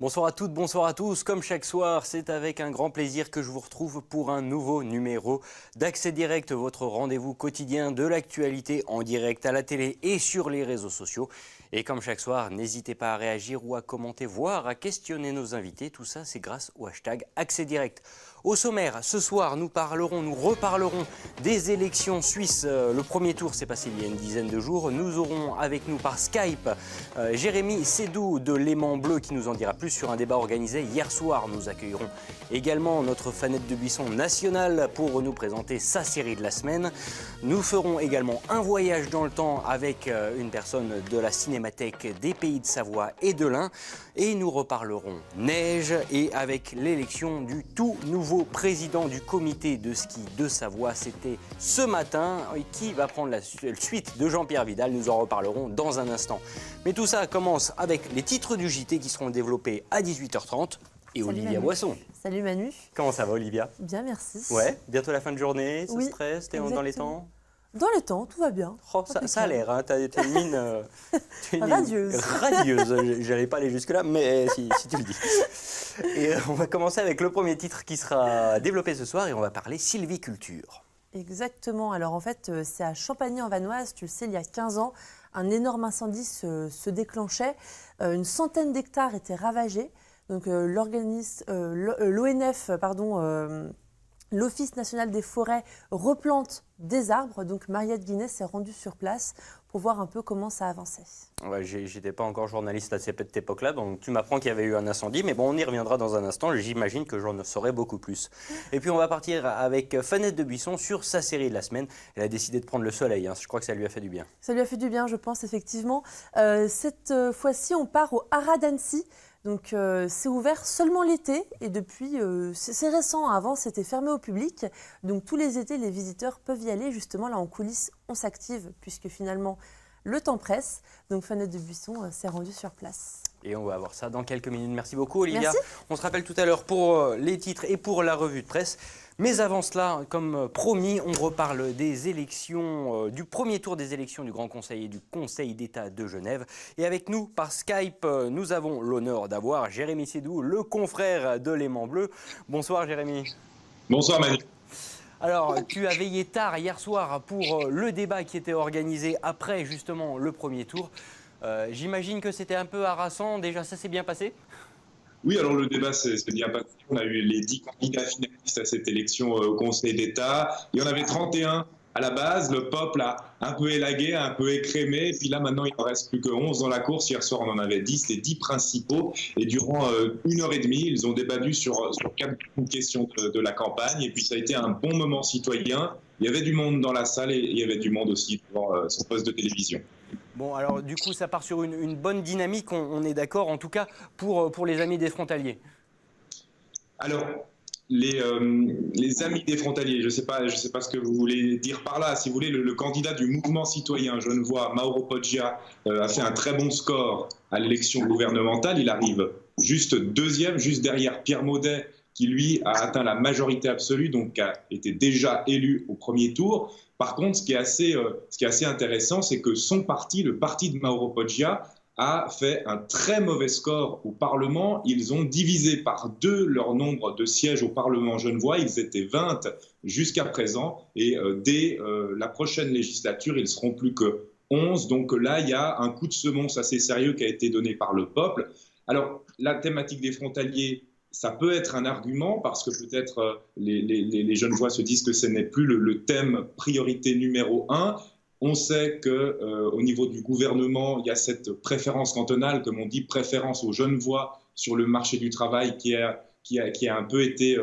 Bonsoir à toutes, bonsoir à tous. Comme chaque soir, c'est avec un grand plaisir que je vous retrouve pour un nouveau numéro d'Accès Direct, votre rendez-vous quotidien de l'actualité en direct à la télé et sur les réseaux sociaux. Et comme chaque soir, n'hésitez pas à réagir ou à commenter, voire à questionner nos invités. Tout ça, c'est grâce au hashtag Accès Direct. Au sommaire, ce soir, nous reparlerons des élections suisses. Le premier tour s'est passé il y a une dizaine de jours. Nous aurons avec nous par Skype Jérémy Sédou de Léman Bleu qui nous en dira plus sur un débat organisé hier soir. Nous accueillerons également notre Fanette de Buisson nationale pour nous présenter sa série de la semaine. Nous ferons également un voyage dans le temps avec une personne de la Cinémathèque des Pays de Savoie et de l'Ain. Et nous reparlerons neige et avec l'élection du tout nouveau président du comité de ski de Savoie. C'était ce matin. Qui va prendre la suite de Jean-Pierre Vidal? Nous en reparlerons dans un instant. Mais tout ça commence avec les titres du JT qui seront développés à 18h30. Et Salut Olivia Manu. Boisson. Salut Manu. Comment ça va Olivia? Bien, merci. Ouais, bientôt la fin de journée, ça Oui, stresse, t'es dans les temps? Dans les temps, tout va bien. Oh, ça a l'air, hein, t'as une mine, Radieuse. Radieuse. J'allais pas aller jusque-là, mais si tu le dis. Et on va commencer avec le premier titre qui sera développé ce soir et on va parler sylviculture. Exactement. Alors en fait, c'est à Champagny-en-Vanoise, tu le sais, il y a 15 ans, un énorme incendie se déclenchait. Une centaine d'hectares étaient ravagés. Donc l'ONF, l'Office national des forêts replante des arbres. Donc Mariette Guinness s'est rendue sur place pour voir un peu comment ça avançait. Ouais, j'étais pas encore journaliste à cette époque-là, donc tu m'apprends qu'il y avait eu un incendie, mais bon, on y reviendra dans un instant, j'imagine que j'en saurai beaucoup plus. Et puis on va partir avec Fanette de Buisson sur sa série de la semaine. Elle a décidé de prendre le soleil, hein. Je crois que ça lui a fait du bien. Ça lui a fait du bien, je pense, effectivement. Cette fois-ci, on part au Haras d'Annecy. Donc c'est ouvert seulement l'été et depuis, c'est récent, avant c'était fermé au public. Donc tous les étés, les visiteurs peuvent y aller. Justement, là en coulisses, on s'active puisque finalement le temps presse. Donc Fanette de Buisson s'est rendue sur place. Et on va voir ça dans quelques minutes. Merci beaucoup Olivia. Merci. On se rappelle tout à l'heure pour les titres et pour la revue de presse. Mais avant cela, comme promis, on reparle des élections, du premier tour des élections du Grand Conseil et du Conseil d'État de Genève. Et avec nous, par Skype, nous avons l'honneur d'avoir Jérémy Sédou, le confrère de Léman Bleu. Bonsoir Jérémy. Bonsoir Manu. Alors, tu as veillé tard hier soir pour le débat qui était organisé après justement le premier tour. J'imagine que c'était un peu harassant. Déjà, ça s'est bien passé ? Oui, alors le débat s'est bien passé. On a eu les 10 candidats finalistes à cette élection au Conseil d'État. Il y en avait 31 à la base. Le peuple a un peu élagué, un peu écrémé. Et puis là, maintenant, il ne reste plus que 11 dans la course. Hier soir, on en avait 10, les 10 principaux. Et durant 1h30, ils ont débattu sur 4 questions de la campagne. Et puis, ça a été un bon moment citoyen. Il y avait du monde dans la salle et il y avait du monde aussi devant son poste de télévision. Bon, alors du coup, ça part sur une bonne dynamique, on est d'accord, en tout cas pour les amis des frontaliers. Alors, les amis des frontaliers, je sais pas ce que vous voulez dire par là. Si vous voulez, le candidat du mouvement citoyen genevois, Mauro Poggia, a fait un très bon score à l'élection gouvernementale. Il arrive juste deuxième, juste derrière Pierre Maudet, qui lui a atteint la majorité absolue, donc a été déjà élu au premier tour. Par contre, ce qui est assez intéressant, c'est que son parti, le parti de Mauro Poggia, a fait un très mauvais score au Parlement. Ils ont divisé par 2 leur nombre de sièges au Parlement genevois. Ils étaient 20 jusqu'à présent. Et dès la prochaine législature, ils ne seront plus que 11. Donc là, il y a un coup de semonce assez sérieux qui a été donné par le peuple. Alors, la thématique des frontaliers, ça peut être un argument parce que peut-être les Genevois se disent que ce n'est plus le thème priorité numéro 1. On sait qu'au niveau du gouvernement, il y a cette préférence cantonale, comme on dit, préférence aux Genevois sur le marché du travail qui a un peu été,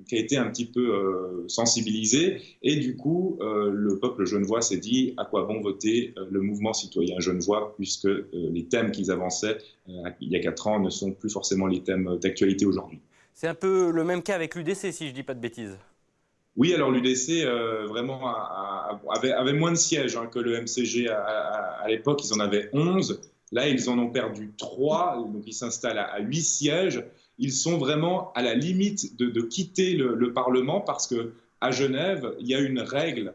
qui a été un petit peu sensibilisé. Et du coup, le peuple genevois s'est dit à quoi bon voter le mouvement citoyen genevois, puisque les thèmes qu'ils avançaient il y a 4 ans ne sont plus forcément les thèmes d'actualité aujourd'hui. C'est un peu le même cas avec l'UDC, si je ne dis pas de bêtises. Oui, alors l'UDC vraiment avait moins de sièges que le MCG à l'époque. Ils en avaient 11. Là, ils en ont perdu 3. Donc, ils s'installent à 8 sièges. Ils sont vraiment à la limite de quitter le Parlement parce qu'à Genève, il y a une règle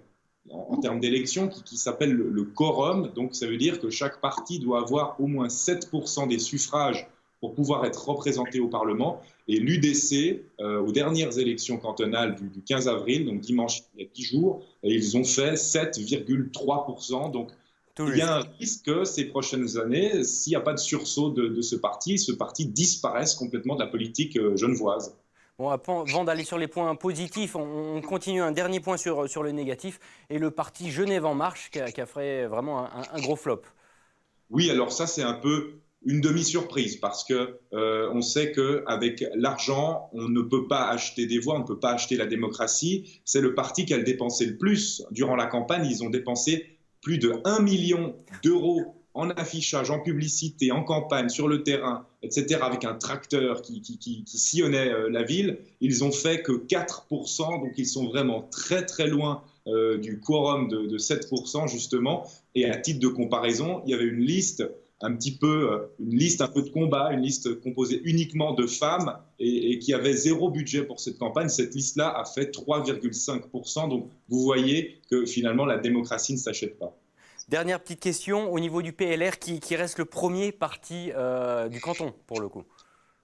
en termes d'élection qui s'appelle le quorum. Donc, ça veut dire que chaque parti doit avoir au moins 7% des suffrages pour pouvoir être représentés au Parlement. Et l'UDC, aux dernières élections cantonales du 15 avril, donc dimanche, il y a 10 jours, ils ont fait 7,3%. Donc, il y a un risque que ces prochaines années, s'il n'y a pas de sursaut de ce parti disparaisse complètement de la politique genevoise. Bon, avant d'aller sur les points positifs, on continue un dernier point sur le négatif et le parti Genève en marche qui a fait vraiment un gros flop. Oui, alors ça c'est un peu une demi-surprise parce que on sait qu'avec l'argent, on ne peut pas acheter des voix, on ne peut pas acheter la démocratie. C'est le parti qui a dépensé le plus durant la campagne. Ils ont dépensé plus de 1 million d'euros en affichage, en publicité, en campagne, sur le terrain, etc., avec un tracteur qui sillonnait la ville. Ils ont fait que 4%, donc ils sont vraiment très très loin du quorum de 7%, justement. Et à titre de comparaison, il y avait une liste un peu de combat, une liste composée uniquement de femmes et qui avait zéro budget pour cette campagne. Cette liste-là a fait 3,5%. Donc vous voyez que finalement la démocratie ne s'achète pas. Dernière petite question, au niveau du PLR, qui reste le premier parti du canton, pour le coup.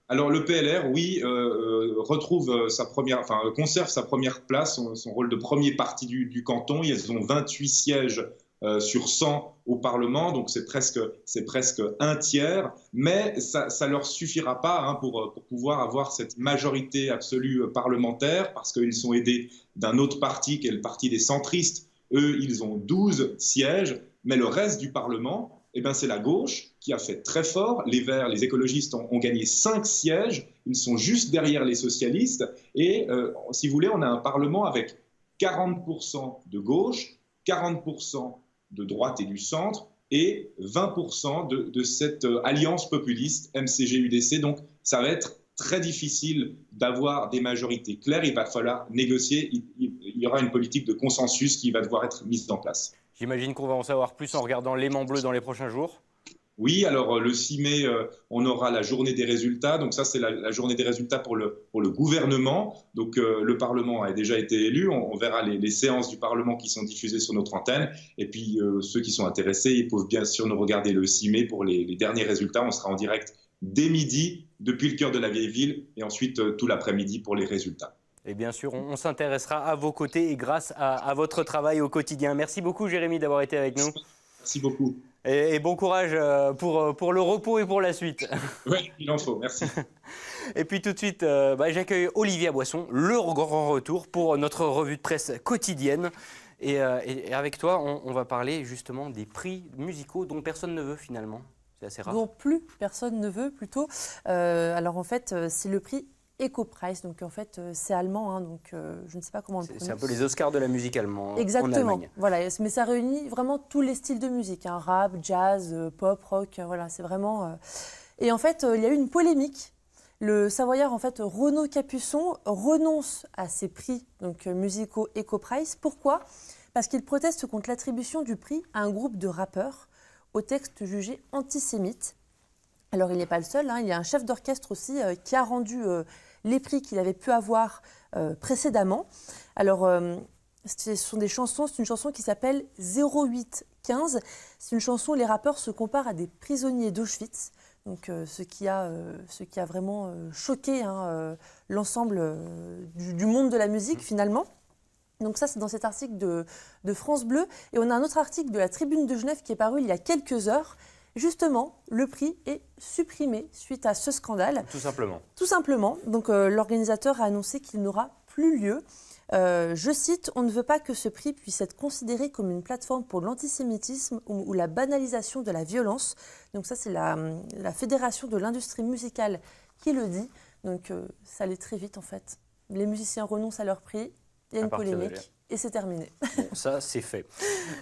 Alors le PLR, oui, conserve sa première place, son rôle de premier parti du canton. Ils ont 28 sièges sur 100 au Parlement, donc c'est presque un tiers. Mais ça ne leur suffira pas pour pouvoir avoir cette majorité absolue parlementaire, parce qu'ils sont aidés d'un autre parti, qui est le parti des centristes. Eux, ils ont 12 sièges. Mais le reste du Parlement, c'est la gauche qui a fait très fort. Les Verts, les écologistes ont gagné 5 sièges. Ils sont juste derrière les socialistes. Et si vous voulez, on a un Parlement avec 40% de gauche, 40% de droite et du centre et 20% de cette alliance populiste MCG-UDC. Donc ça va être très difficile d'avoir des majorités claires. Il va falloir négocier. Il y aura une politique de consensus qui va devoir être mise en place. J'imagine qu'on va en savoir plus en regardant l'aimant bleu dans les prochains jours. Oui, alors le 6 mai, on aura la journée des résultats. Donc ça, c'est la journée des résultats pour le gouvernement. Donc le Parlement a déjà été élu. On verra les séances du Parlement qui sont diffusées sur notre antenne. Et puis ceux qui sont intéressés, ils peuvent bien sûr nous regarder le 6 mai pour les derniers résultats. On sera en direct dès midi depuis le cœur de la vieille ville et ensuite tout l'après-midi pour les résultats. Et bien sûr, on s'intéressera à vos côtés et grâce à votre travail au quotidien. Merci beaucoup, Jérémy, d'avoir été avec nous. Merci beaucoup. Et bon courage pour le repos et pour la suite. Oui, il en faut. Merci. Et puis tout de suite, j'accueille Olivier Boisson, le grand retour pour notre revue de presse quotidienne. Et avec toi, on va parler justement des prix musicaux dont personne ne veut finalement. C'est assez rare. Dont plus personne ne veut, plutôt. Alors en fait, c'est le prix EcoPrize, donc en fait c'est allemand, donc je ne sais pas comment on le prononce. C'est un peu les Oscars de la musique allemande. Exactement. En Allemagne. Voilà, mais ça réunit vraiment tous les styles de musique, rap, jazz, pop, rock, voilà, c'est vraiment. Et en fait, il y a eu une polémique. Le Savoyard en fait Renaud Capuçon renonce à ses prix donc musicaux EcoPrize. Pourquoi ? Parce qu'il proteste contre l'attribution du prix à un groupe de rappeurs au texte jugé antisémite. Alors il n'est pas le seul, il y a un chef d'orchestre aussi qui a rendu les prix qu'il avait pu avoir précédemment. Alors ce sont des chansons, c'est une chanson qui s'appelle 0815. C'est une chanson où les rappeurs se comparent à des prisonniers d'Auschwitz. Donc ce qui a vraiment choqué l'ensemble du monde de la musique finalement. Donc ça, c'est dans cet article de France Bleu. Et on a un autre article de la Tribune de Genève qui est paru il y a quelques heures. Justement, le prix est supprimé suite à ce scandale. Tout simplement. Tout simplement. Donc l'organisateur a annoncé qu'il n'aura plus lieu. Je cite, « On ne veut pas que ce prix puisse être considéré comme une plateforme pour l'antisémitisme ou la banalisation de la violence. » Donc ça, c'est la Fédération de l'industrie musicale qui le dit. Donc ça allait très vite en fait. Les musiciens renoncent à leur prix. Il y a une polémique et c'est terminé. Bon, ça, c'est fait.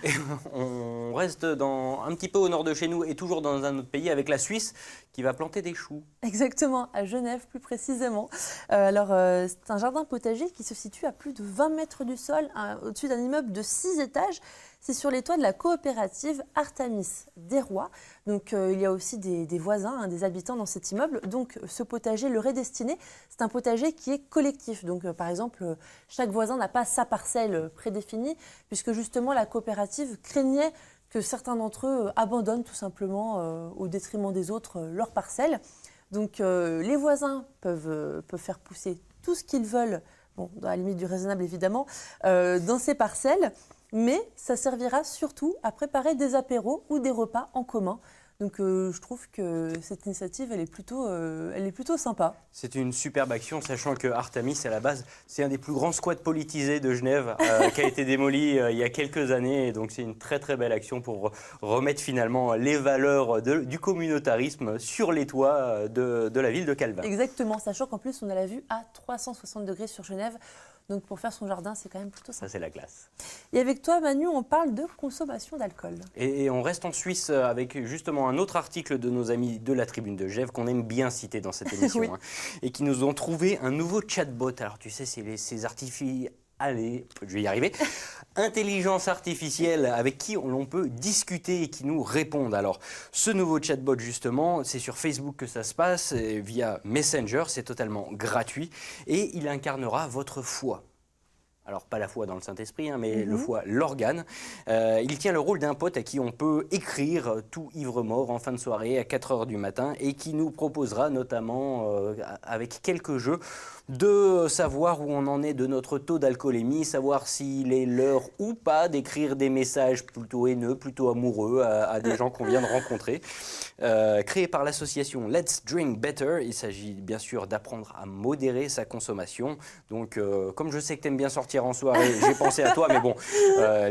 Et on reste un petit peu au nord de chez nous et toujours dans un autre pays avec la Suisse qui va planter des choux. Exactement, à Genève plus précisément. C'est un jardin potager qui se situe à plus de 20 mètres du sol, au-dessus d'un immeuble de 6 étages. C'est sur les toits de la coopérative Artamis des Rois. Donc il y a aussi des voisins, des habitants dans cet immeuble. Donc ce potager leur est destiné. C'est un potager qui est collectif. Donc par exemple, chaque voisin n'a pas sa parcelle prédéfinie, puisque justement la coopérative craignait que certains d'entre eux abandonnent tout simplement au détriment des autres leurs parcelles. Donc les voisins peuvent faire pousser tout ce qu'ils veulent, bon, dans la limite du raisonnable évidemment, dans ces parcelles, mais ça servira surtout à préparer des apéros ou des repas en commun. Donc je trouve que cette initiative, elle est plutôt sympa. C'est une superbe action, sachant que Artemis, à la base, c'est un des plus grands squats politisés de Genève, qui a été démoli il y a quelques années. Et donc c'est une très très belle action pour remettre finalement les valeurs du communautarisme sur les toits de la ville de Calvin. Exactement, sachant qu'en plus on a la vue à 360 degrés sur Genève. Donc pour faire son jardin, c'est quand même plutôt sympa. Ça, c'est la classe. Et avec toi, Manu, on parle de consommation d'alcool. Et on reste en Suisse avec justement un autre article de nos amis de la Tribune de Genève qu'on aime bien citer dans cette émission, Oui. et qui nous ont trouvé un nouveau chatbot. Alors tu sais, c'est ces artifices... Allez, je vais y arriver. Intelligence artificielle avec qui l'on peut discuter et qui nous répondent. Alors, ce nouveau chatbot, justement, c'est sur Facebook que ça se passe, via Messenger, c'est totalement gratuit, et il incarnera votre foi. Alors, pas la foi dans le Saint-Esprit, hein, mais le foie, l'organe. Il tient le rôle d'un pote à qui on peut écrire tout ivre-mort en fin de soirée à 4 h du matin et qui nous proposera notamment, avec quelques jeux, de savoir où on en est de notre taux d'alcoolémie, savoir s'il est l'heure ou pas d'écrire des messages plutôt haineux, plutôt amoureux à des gens qu'on vient de rencontrer. Créé par l'association Let's Drink Better, il s'agit bien sûr d'apprendre à modérer sa consommation. Donc, comme je sais que tu aimes bien sortir en soirée, j'ai pensé à toi, mais bon,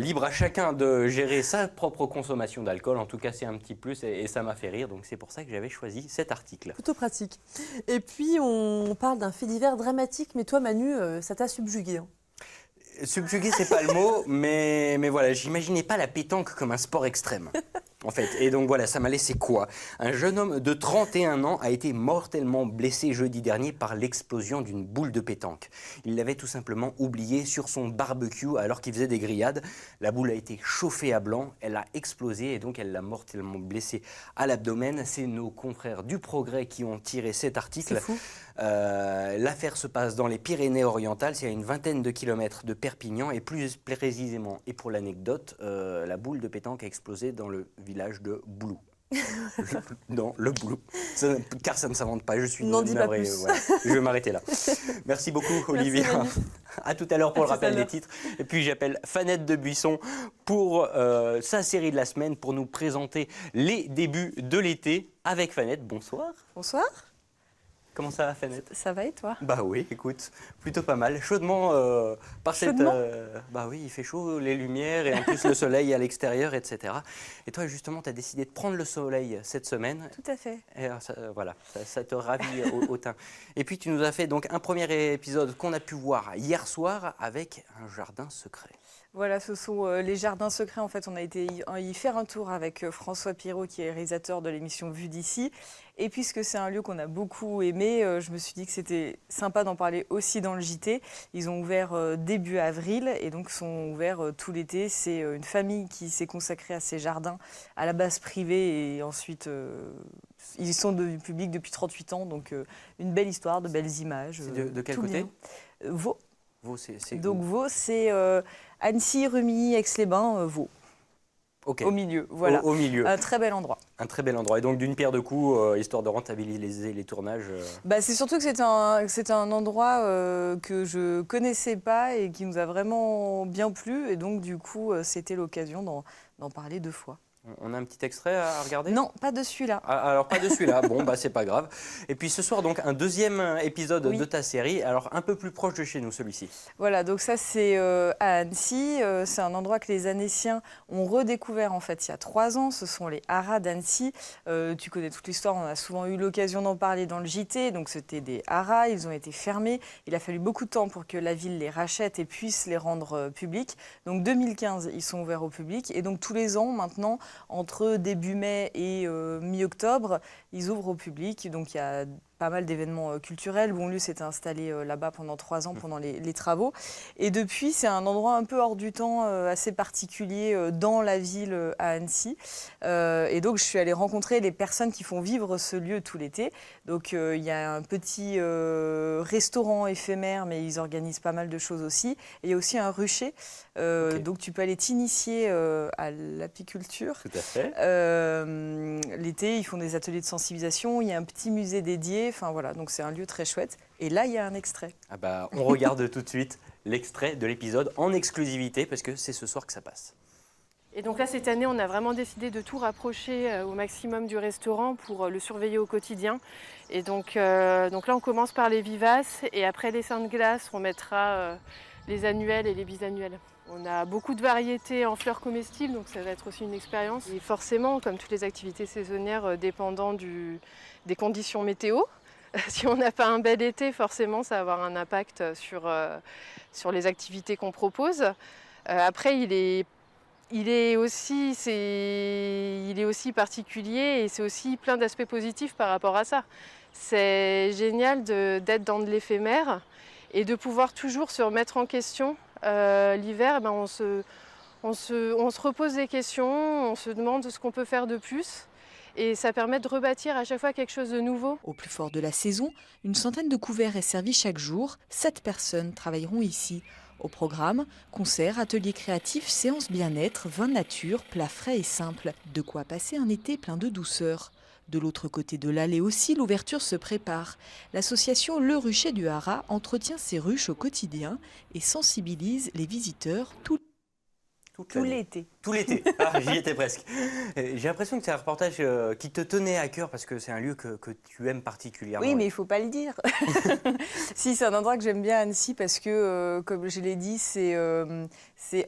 libre à chacun de gérer sa propre consommation d'alcool. En tout cas, c'est un petit plus et ça m'a fait rire. Donc, c'est pour ça que j'avais choisi cet article. Plutôt pratique. Et puis, on parle d'un fait divers dramatique, mais toi, Manu, ça t'a subjugué. Hein. Subjugué, c'est pas le mot, mais voilà, j'imaginais pas la pétanque comme un sport extrême. En fait, et donc voilà, ça m'a laissé quoi? Un jeune homme de 31 ans a été mortellement blessé jeudi dernier par l'explosion d'une boule de pétanque. Il l'avait tout simplement oubliée sur son barbecue alors qu'il faisait des grillades. La boule a été chauffée à blanc, elle a explosé et donc elle l'a mortellement blessé à l'abdomen. C'est nos confrères du Progrès qui ont tiré cet article. C'est fou. L'affaire se passe dans les Pyrénées-Orientales, c'est à une vingtaine de kilomètres de Perpignan et plus précisément, et pour l'anecdote, la boule de pétanque a explosé dans le village de Boulou. Dans le Boulou. Car ça ne s'invente pas, je suis n'en dis pas navré, plus. voilà. Je vais m'arrêter là. Merci beaucoup Olivia. Manu. À tout à l'heure pour le À tout à rappel des l'heure. titres. Et puis j'appelle Fanette de Buisson pour sa série de la semaine pour nous présenter les débuts de l'été avec Fanette. Bonsoir. Bonsoir, Comment ça va Fanette? ça va et toi? Bah oui, écoute, plutôt pas mal. Chaudement par cette... Chaudement bah oui, il fait chaud, les lumières et en plus le soleil à l'extérieur, etc. Et toi, justement, tu as décidé de prendre le soleil cette semaine. Tout à fait. Et voilà, ça te ravit au teint. Et puis, tu nous as fait donc un premier épisode qu'on a pu voir hier soir avec un jardin secret. Voilà, ce sont les jardins secrets. En fait, on a été y faire un tour avec François Pirot, qui est réalisateur de l'émission Vue d'ici. Et puisque c'est un lieu qu'on a beaucoup aimé, je me suis dit que c'était sympa d'en parler aussi dans le JT. Ils ont ouvert début avril et donc sont ouverts tout l'été. C'est une famille qui s'est consacrée à ces jardins, à la base privée et ensuite ils sont du public depuis 38 ans. Donc une belle histoire, de belles images. C'est de quel tout côté? bien. Vaud. Vaud, c'est Donc où? Vaud, c'est Annecy, Rumilly, Aix-les-Bains, Vaud. Ok. Au milieu, voilà. Au milieu. Un très bel endroit. Un très bel endroit. Et donc, d'une pierre deux coups, histoire de rentabiliser les tournages. Bah, c'est surtout que c'est un endroit que je connaissais pas et qui nous a vraiment bien plu. Et donc, du coup, c'était l'occasion d'en parler 2 fois. On a un petit extrait à regarder? Non, pas de celui-là. Ah, alors pas de celui-là, bon bah c'est pas grave. Et puis ce soir donc un deuxième épisode Oui. de ta série, alors un peu plus proche de chez nous celui-ci. Voilà, donc ça c'est à Annecy. C'est un endroit que les Annéciens ont redécouvert en fait il y a 3 ans. Ce sont les haras d'Annecy. Tu connais toute l'histoire, on a souvent eu l'occasion d'en parler dans le JT. Donc c'était des haras, ils ont été fermés. Il a fallu beaucoup de temps pour que la ville les rachète et puisse les rendre publics. Donc 2015, ils sont ouverts au public. Et donc tous les ans maintenant, entre début mai et mi-octobre, ils ouvrent au public. Donc il y a pas mal d'événements culturels. Bonlieu s'était installé là-bas pendant 3 ans pendant les travaux. Et depuis, c'est un endroit un peu hors du temps, assez particulier dans la ville à Annecy. Et donc, je suis allée rencontrer les personnes qui font vivre ce lieu tout l'été. Donc, il y a un petit restaurant éphémère, mais ils organisent pas mal de choses aussi. Et il y a aussi un rucher. Donc, tu peux aller t'initier à l'apiculture. Tout à fait. L'été, ils font des ateliers de sensibilisation. Il y a un petit musée dédié. Enfin voilà, donc c'est un lieu très chouette. Et là, il y a un extrait. Ah bah, on regarde tout de suite l'extrait de l'épisode en exclusivité parce que c'est ce soir que ça passe. Et donc là, cette année, on a vraiment décidé de tout rapprocher au maximum du restaurant pour le surveiller au quotidien. Et donc là, on commence par les vivaces et après les seins de glace, on mettra les annuels et les bisannuels. On a beaucoup de variétés en fleurs comestibles, donc ça va être aussi une expérience. Et forcément, comme toutes les activités saisonnières, dépendant des conditions météo. Si on n'a pas un bel été, forcément, ça va avoir un impact sur les activités qu'on propose. Après, il est aussi particulier et c'est aussi plein d'aspects positifs par rapport à ça. C'est génial d'être dans de l'éphémère et de pouvoir toujours se remettre en question. L'hiver, on se repose des questions, on se demande ce qu'on peut faire de plus. Et ça permet de rebâtir à chaque fois quelque chose de nouveau. Au plus fort de la saison, une centaine de couverts est servi chaque jour. 7 personnes travailleront ici. Au programme, concerts, ateliers créatifs, séances bien-être, vin nature, plats frais et simples. De quoi passer un été plein de douceur. De l'autre côté de l'allée aussi, l'ouverture se prépare. L'association Le Rucher du Haras entretient ses ruches au quotidien et sensibilise les visiteurs tout l'été. Tout l'été, j'y étais presque. J'ai l'impression que c'est un reportage qui te tenait à cœur parce que c'est un lieu que tu aimes particulièrement. Oui, mais il ne faut pas le dire. Si, c'est un endroit que j'aime bien à Annecy parce que, comme je l'ai dit, c'est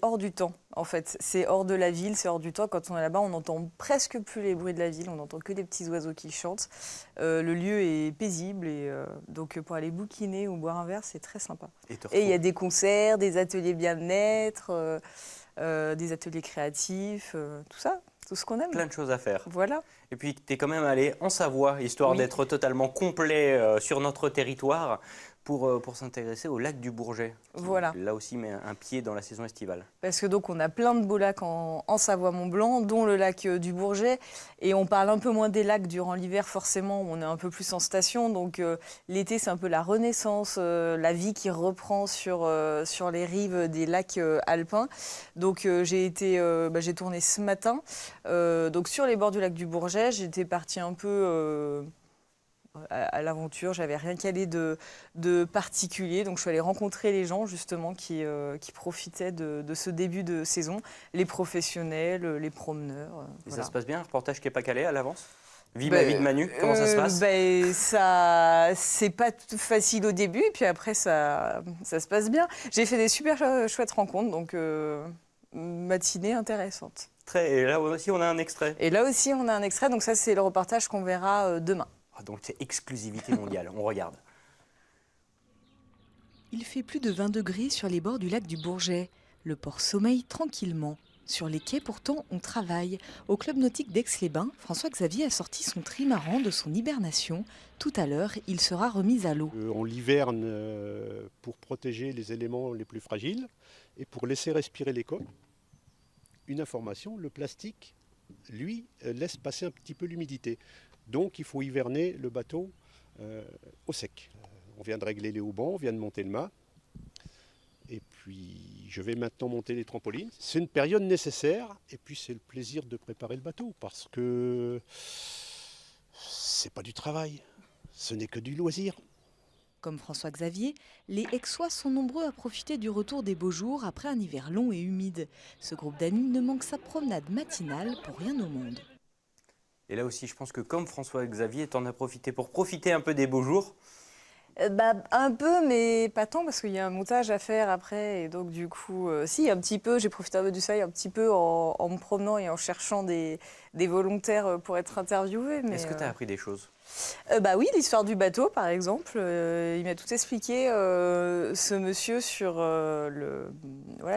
hors du temps, en fait. C'est hors de la ville, c'est hors du temps. Quand on est là-bas, on n'entend presque plus les bruits de la ville, on n'entend que des petits oiseaux qui chantent. Le lieu est paisible et donc pour aller bouquiner ou boire un verre, c'est très sympa. Et il y a des concerts, des ateliers bien-être, des ateliers créatifs, tout ça, tout ce qu'on aime. Plein de choses à faire. Voilà. Et puis, tu es quand même allé en Savoie, histoire d'être totalement complet sur notre territoire, pour s'intéresser au lac du Bourget. Voilà. Là aussi, met un pied dans la saison estivale. Parce que donc on a plein de beaux lacs en Savoie-Mont-Blanc, dont le lac du Bourget. Et on parle un peu moins des lacs durant l'hiver, forcément, on est un peu plus en station. Donc l'été, c'est un peu la renaissance, la vie qui reprend sur les rives des lacs alpins. Donc j'ai tourné ce matin. Donc sur les bords du lac du Bourget, j'étais partie un peu à l'aventure, j'avais rien calé de particulier, donc je suis allée rencontrer les gens justement qui profitaient de ce début de saison, les professionnels, les promeneurs. Et voilà. ça se passe bien, un reportage qui n'est pas calé à l'avance? Vie ma vie de Manu, comment ça se passe? C'est pas facile au début, et puis après ça se passe bien. J'ai fait des super chouettes rencontres, donc matinée intéressante. Et là aussi on a un extrait. Et là aussi on a un extrait, donc ça c'est le reportage qu'on verra demain. Donc c'est exclusivité mondiale, on regarde. Il fait plus de 20 degrés sur les bords du lac du Bourget. Le port sommeille tranquillement. Sur les quais, pourtant, on travaille. Au club nautique d'Aix-les-Bains, François-Xavier a sorti son trimaran de son hibernation. Tout à l'heure, il sera remis à l'eau. On l'hiverne pour protéger les éléments les plus fragiles et pour laisser respirer les coques. Une information, le plastique, lui, laisse passer un petit peu l'humidité. Donc il faut hiverner le bateau au sec. On vient de régler les haubans, on vient de monter le mât. Et puis je vais maintenant monter les trampolines. C'est une période nécessaire et puis c'est le plaisir de préparer le bateau parce que c'est pas du travail, ce n'est que du loisir. Comme François-Xavier, les Aixois sont nombreux à profiter du retour des beaux jours après un hiver long et humide. Ce groupe d'amis ne manque sa promenade matinale pour rien au monde. Et là aussi, je pense que comme François-Xavier, tu en as profité pour profiter un peu des beaux jours. Un peu, mais pas tant, parce qu'il y a un montage à faire après. Et donc, du coup, si, un petit peu, j'ai profité un peu du soleil, un petit peu en me promenant et en cherchant des volontaires pour être interviewés. Est-ce que tu as appris des choses? Bah oui, l'histoire du bateau, par exemple. Il m'a tout expliqué, ce monsieur, sur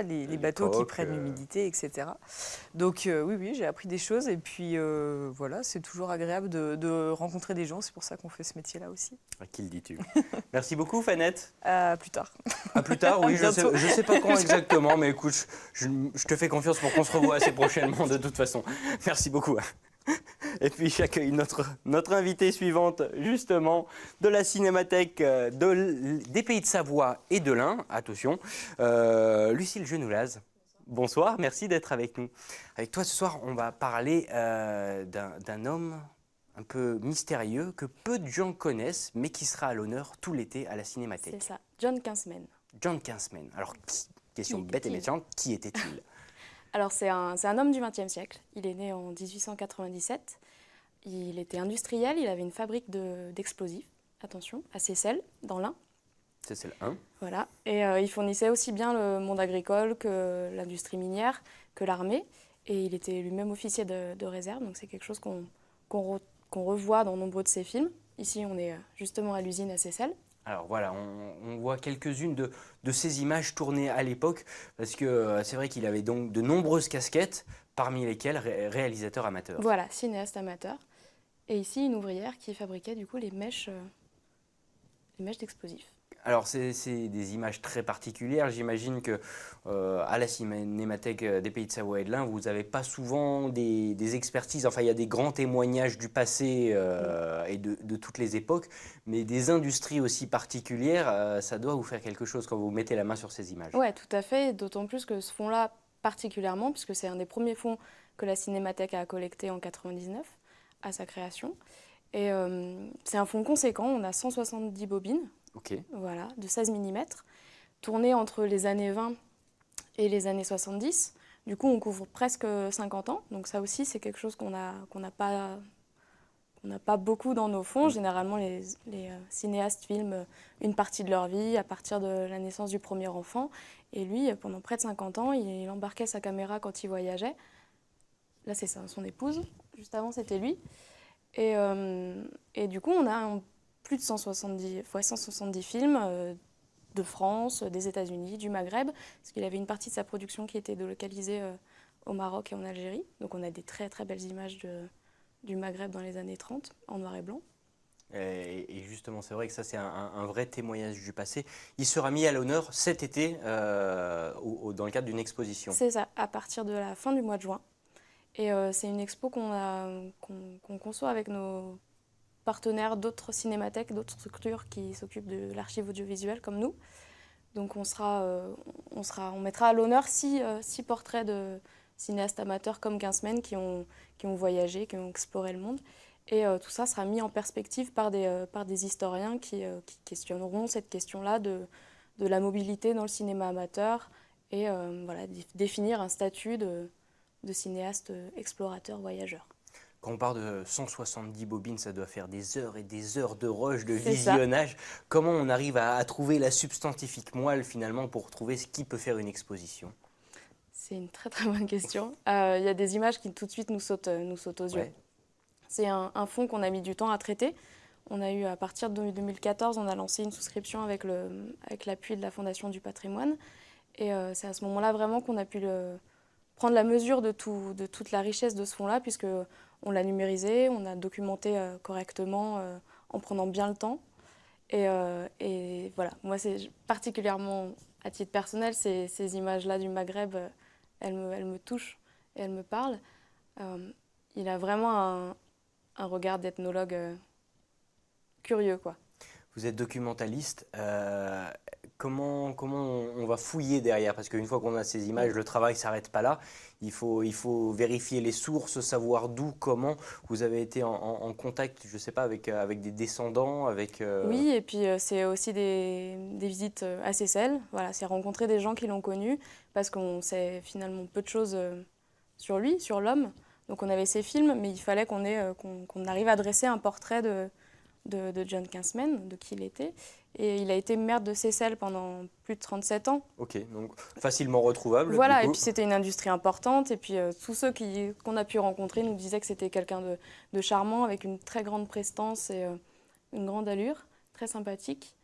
les bateaux qui coques, prennent l'humidité, etc. Donc oui, j'ai appris des choses. Et puis voilà, c'est toujours agréable de rencontrer des gens. C'est pour ça qu'on fait ce métier-là aussi. À qui le dis-tu? Merci beaucoup, Fanette. À plus tard. À plus tard, oui, Bientôt. je sais pas quand exactement, mais écoute, je te fais confiance pour qu'on se revoie assez prochainement de toute façon. Merci beaucoup. Et puis j'accueille notre invitée suivante, justement, de la Cinémathèque des Pays de Savoie et de l'Ain, attention, Lucille Genoulaz. Bonsoir, merci d'être avec nous. Avec toi ce soir, on va parler d'un homme un peu mystérieux que peu de gens connaissent, mais qui sera à l'honneur tout l'été à la Cinémathèque. C'est ça, John Kinsman. John Kinsman. Alors, question bête et méchante, qui était-il? Alors c'est un homme du XXe siècle. Il est né en 1897. Il était industriel, il avait une fabrique d'explosifs, attention, à Seyssel, dans l'Ain. C'est le 1. Voilà. Et il fournissait aussi bien le monde agricole que l'industrie minière, que l'armée. Et il était lui-même officier de réserve, donc c'est quelque chose qu'on revoit dans nombreux de ses films. Ici, on est justement à l'usine à Seyssel. Alors voilà, on voit quelques-unes de ces images tournées à l'époque, parce que c'est vrai qu'il avait donc de nombreuses casquettes, parmi lesquelles réalisateur amateur. Voilà, cinéaste amateur. Et ici, une ouvrière qui fabriquait du coup les mèches d'explosifs. Alors c'est des images très particulières, j'imagine que à la Cinémathèque des Pays de Savoie et de l'Ain, vous n'avez pas souvent des expertises, enfin il y a des grands témoignages du passé et de toutes les époques, mais des industries aussi particulières, ça doit vous faire quelque chose quand vous mettez la main sur ces images. Oui, tout à fait, d'autant plus que ce fonds-là particulièrement, puisque c'est un des premiers fonds que la Cinémathèque a collecté en 99 à sa création. Et c'est un fonds conséquent, on a 170 bobines. Okay. Voilà, de 16 mm, tourné entre les années 20 et les années 70. Du coup, on couvre presque 50 ans. Donc ça aussi, c'est quelque chose qu'on n'a pas beaucoup dans nos fonds. Généralement, les cinéastes filment une partie de leur vie à partir de la naissance du premier enfant. Et lui, pendant près de 50 ans, il embarquait sa caméra quand il voyageait. Là, c'est son épouse. Juste avant, c'était lui. Et du coup, on a plus de 170 films de France, des États-Unis, du Maghreb, parce qu'il avait une partie de sa production qui était délocalisée au Maroc et en Algérie. Donc on a des très très belles images du Maghreb dans les années 30, en noir et blanc. Et justement, c'est vrai que ça, c'est un vrai témoignage du passé. Il sera mis à l'honneur cet été dans le cadre d'une exposition. C'est ça, à partir de la fin du mois de juin. Et c'est une expo qu'on conçoit avec nos partenaires d'autres cinémathèques, d'autres structures qui s'occupent de l'archive audiovisuelle comme nous. Donc on mettra à l'honneur 6 portraits de cinéastes amateurs comme Kinsman qui ont voyagé, qui ont exploré le monde. Et tout ça sera mis en perspective par des historiens qui questionneront cette question-là de la mobilité dans le cinéma amateur et définir un statut de cinéaste explorateur, voyageur. Quand on parle de 170 bobines, ça doit faire des heures et des heures de rush, de visionnage. Comment on arrive à trouver la substantifique moelle finalement pour trouver ce qui peut faire une exposition? C'est une très très bonne question. Il y a des images qui tout de suite nous sautent aux yeux. Ouais. C'est un fonds qu'on a mis du temps à traiter. On a eu, à partir de 2014, on a lancé une souscription avec l'appui de la Fondation du patrimoine. Et c'est à ce moment-là vraiment qu'on a pu prendre la mesure de toute la richesse de ce fonds-là, puisqu'on l'a numérisé, on a documenté correctement en prenant bien le temps. Et voilà, moi, c'est particulièrement, à titre personnel, ces images-là du Maghreb, elles me touchent et elles me parlent. Il a vraiment un regard d'ethnologue curieux, quoi. Vous êtes documentaliste. Comment on va fouiller derrière? Parce qu'une fois qu'on a ces images, le travail ne s'arrête pas là. Il faut vérifier les sources, savoir d'où, comment. Vous avez été en contact, je ne sais pas, avec des descendants, avec... Oui, et puis c'est aussi des visites à Seyssel. Voilà, c'est rencontrer des gens qui l'ont connu, parce qu'on sait finalement peu de choses sur lui, sur l'homme. Donc on avait ses films, mais il fallait qu'on arrive à dresser un portrait de John Kinsman, de qui il était. Et il a été maire de Seyssel pendant plus de 37 ans. Ok, donc facilement retrouvable. Voilà, du et coup. puis c'était une industrie importante. Et puis tous ceux qu'on a pu rencontrer nous disaient que c'était quelqu'un de charmant, avec une très grande prestance et une grande allure, très sympathique.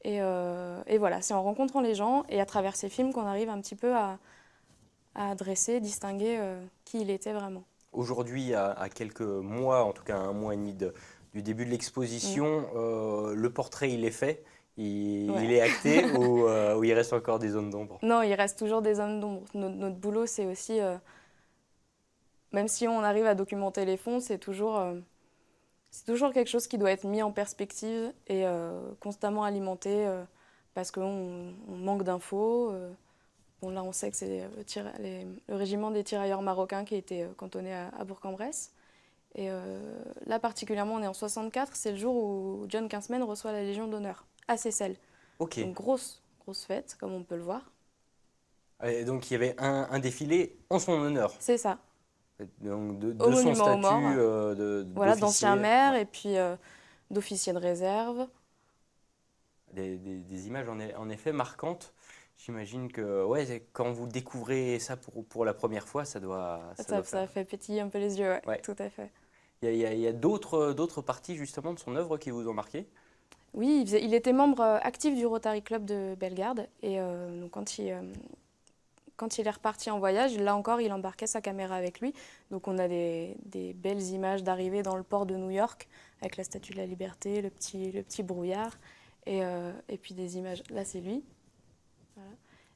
Et voilà, c'est en rencontrant les gens et à travers ces films qu'on arrive un petit peu à dresser, distinguer qui il était vraiment. Aujourd'hui, à quelques mois, en tout cas 1 mois et demi du début de l'exposition, le portrait, il est fait, il est acté ou il reste encore des zones d'ombre? Non, il reste toujours des zones d'ombre. Notre boulot, c'est aussi, même si on arrive à documenter les fonds, c'est toujours quelque chose qui doit être mis en perspective et constamment alimenté parce qu'on manque d'infos. Bon, là, on sait que c'est le régiment des tirailleurs marocains qui a été cantonné à Bourg-en-Bresse. Et là, particulièrement, on est en 64, c'est le jour où John Kinsman reçoit la Légion d'honneur à Seyssel. Ok. Donc, grosse fête, comme on peut le voir. Et donc il y avait un défilé en son honneur. C'est ça. Donc de Au son monument aux statut morts. Voilà, d'officier. d'ancien maire et puis d'officier de réserve. Des images en effet marquantes. J'imagine que quand vous découvrez ça pour la première fois, ça doit Ça fait pétiller un peu les yeux, Ouais. Tout à fait. Il y a d'autres parties justement de son œuvre qui vous ont marqué? Oui, il était membre actif du Rotary Club de Bellegarde et donc quand il est reparti en voyage, là encore, il embarquait sa caméra avec lui. Donc on a des belles images d'arrivée dans le port de New York avec la Statue de la Liberté, le petit brouillard et puis des images, là c'est lui. Voilà.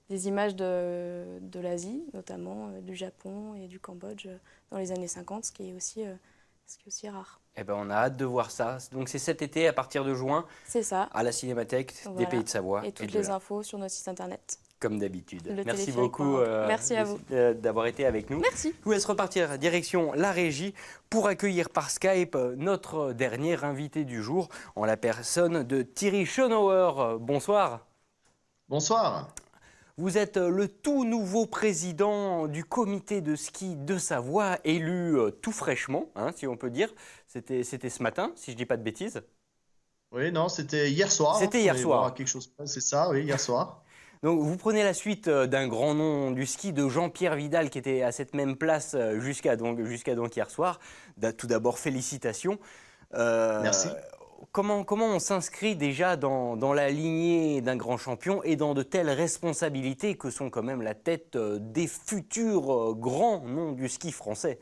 Des images de l'Asie, notamment du Japon et du Cambodge dans les années 50, ce qui est aussi rare. Eh ben, on a hâte de voir ça. Donc c'est cet été à partir de juin. C'est ça. À la Cinémathèque des Voilà. Pays de Savoie. Et toutes de les là, infos sur notre site internet. comme d'habitude. Le Merci téléphérique beaucoup Maroc. Merci à vous. d'avoir été avec nous. Merci. Je vous laisse repartir direction la régie pour accueillir par Skype notre dernier invité du jour en la personne de Thierry Schönauer. Bonsoir. Bonsoir. Vous êtes le tout nouveau président du comité de ski de Savoie, élu tout fraîchement, si on peut dire. C'était ce matin, si je ne dis pas de bêtises. Oui, non, c'était hier soir. C'était hier soir. Quelque chose, c'est ça, oui, hier soir. Donc vous prenez la suite d'un grand nom du ski, de Jean-Pierre Vidal, qui était à cette même place jusqu'à donc hier soir. Tout d'abord, félicitations. Merci. Comment on s'inscrit déjà dans la lignée d'un grand champion et dans de telles responsabilités que sont quand même la tête des futurs grands noms du ski français?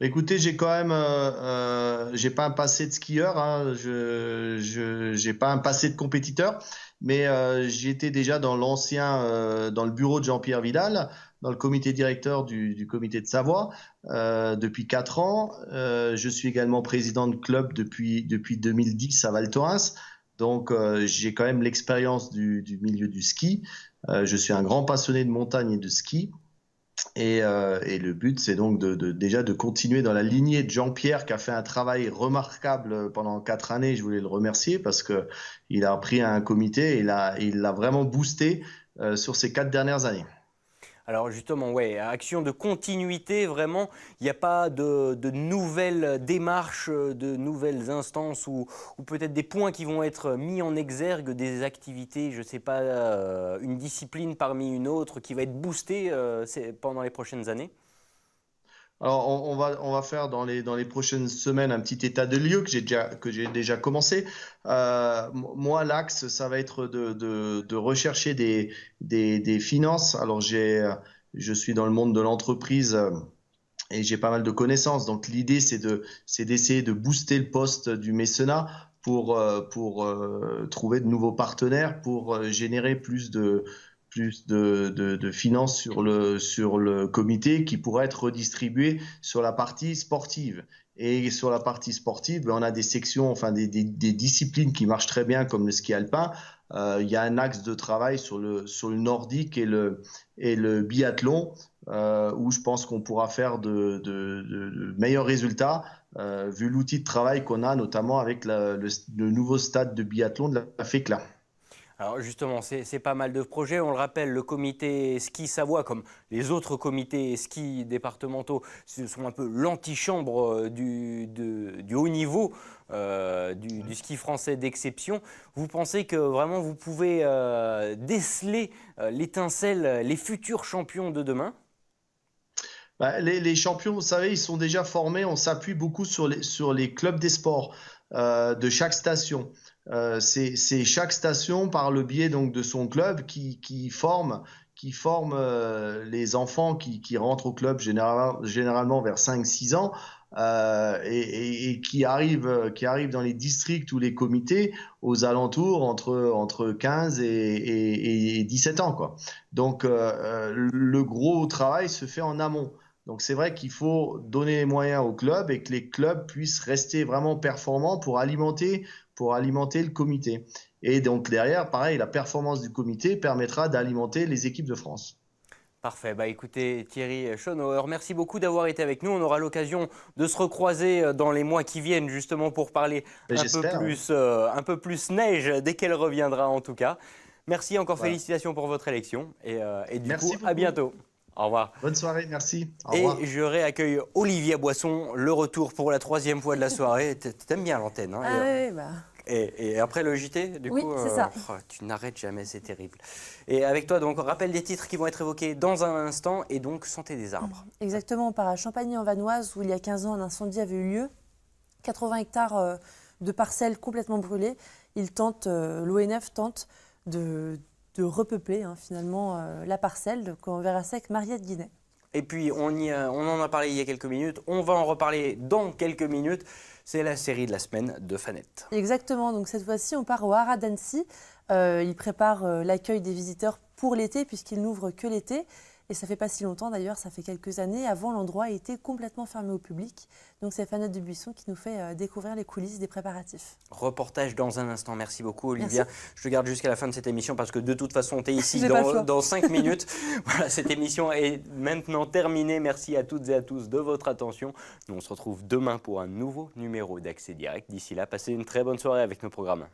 Écoutez, j'ai quand même, j'ai pas un passé de skieur, j'ai pas un passé de compétiteur, mais j'étais déjà dans le bureau de Jean-Pierre Vidal, dans le comité directeur du comité de Savoie depuis 4 ans. Je suis également président de club depuis 2010 à Val Thorens, donc j'ai quand même l'expérience du milieu du ski. Je suis un grand passionné de montagne et de ski. Et le but, c'est donc déjà de continuer dans la lignée de Jean-Pierre, qui a fait un travail remarquable pendant 4 années. Je voulais le remercier parce qu'il a pris un comité et il l'a vraiment boosté sur ces 4 dernières années. Alors justement, action de continuité, vraiment, il n'y a pas de nouvelles démarches, de nouvelles instances ou peut-être des points qui vont être mis en exergue, des activités, je ne sais pas, une discipline parmi une autre qui va être boostée pendant les prochaines années? Alors, on va faire dans les prochaines semaines un petit état de lieu que j'ai déjà commencé. Moi, l'axe, ça va être de rechercher des finances. Alors, je suis dans le monde de l'entreprise et j'ai pas mal de connaissances. Donc, l'idée, c'est d'essayer de booster le poste du mécénat pour trouver de nouveaux partenaires, pour générer plus de finances sur le comité qui pourraient être redistribuées sur la partie sportive. Et sur la partie sportive, on a des sections, enfin des disciplines qui marchent très bien comme le ski alpin. Il y a un axe de travail sur le nordique et le biathlon où je pense qu'on pourra faire de meilleurs résultats vu l'outil de travail qu'on a notamment avec le nouveau stade de biathlon de la FECLA. Alors justement, c'est pas mal de projets. On le rappelle, le comité ski Savoie, comme les autres comités ski départementaux, ce sont un peu l'antichambre du haut niveau, du ski français d'exception. Vous pensez que vraiment vous pouvez déceler l'étincelle, les futurs champions de demain? Les champions, vous savez, ils sont déjà formés. On s'appuie beaucoup sur les clubs des sports de chaque station. C'est chaque station, par le biais donc de son club, qui forme les enfants qui rentrent au club généralement vers 5-6 ans et qui arrivent dans les districts ou les comités aux alentours entre 15 et 17 ans, quoi. Donc le gros travail se fait en amont. Donc c'est vrai qu'il faut donner les moyens aux clubs et que les clubs puissent rester vraiment performants pour alimenter le comité. Et donc derrière, pareil, la performance du comité permettra d'alimenter les équipes de France. Parfait. Bah, écoutez, Thierry Schonauer, merci beaucoup d'avoir été avec nous. On aura l'occasion de se recroiser dans les mois qui viennent, justement pour parler un peu plus neige dès qu'elle reviendra en tout cas. Merci encore, félicitations pour votre élection et du coup, à bientôt. Au revoir. Bonne soirée, merci. Au revoir. Et je réaccueille Olivia Boisson, le retour pour la 3e fois de la soirée. T'aimes bien l'antenne, hein? Oui, bah. Et après le JT, du coup, c'est ça. Tu n'arrêtes jamais, c'est terrible. Et avec toi, donc, rappel des titres qui vont être évoqués dans un instant, et donc Santé des arbres. Exactement, on part à Champagny-en-Vanoise, où il y a 15 ans, un incendie avait eu lieu. 80 hectares de parcelles complètement brûlées. L'ONF tente de repeupler finalement la parcelle. Donc on verra ça avec Mariette Guinet. Et puis on en a parlé il y a quelques minutes, on va en reparler dans quelques minutes. C'est la série de la semaine de Fanette. Exactement, donc cette fois-ci on part au Haras d'Annecy. Il prépare l'accueil des visiteurs pour l'été puisqu'il n'ouvre que l'été. Et ça fait pas si longtemps d'ailleurs, ça fait quelques années. Avant, l'endroit était complètement fermé au public. Donc c'est Fanette de Buisson qui nous fait découvrir les coulisses des préparatifs. Reportage dans un instant. Merci beaucoup Olivia. Merci. Je te garde jusqu'à la fin de cette émission parce que de toute façon, tu es ici dans 5 minutes. Voilà, cette émission est maintenant terminée. Merci à toutes et à tous de votre attention. Nous, on se retrouve demain pour un nouveau numéro d'Accès Direct. D'ici là, passez une très bonne soirée avec nos programmes.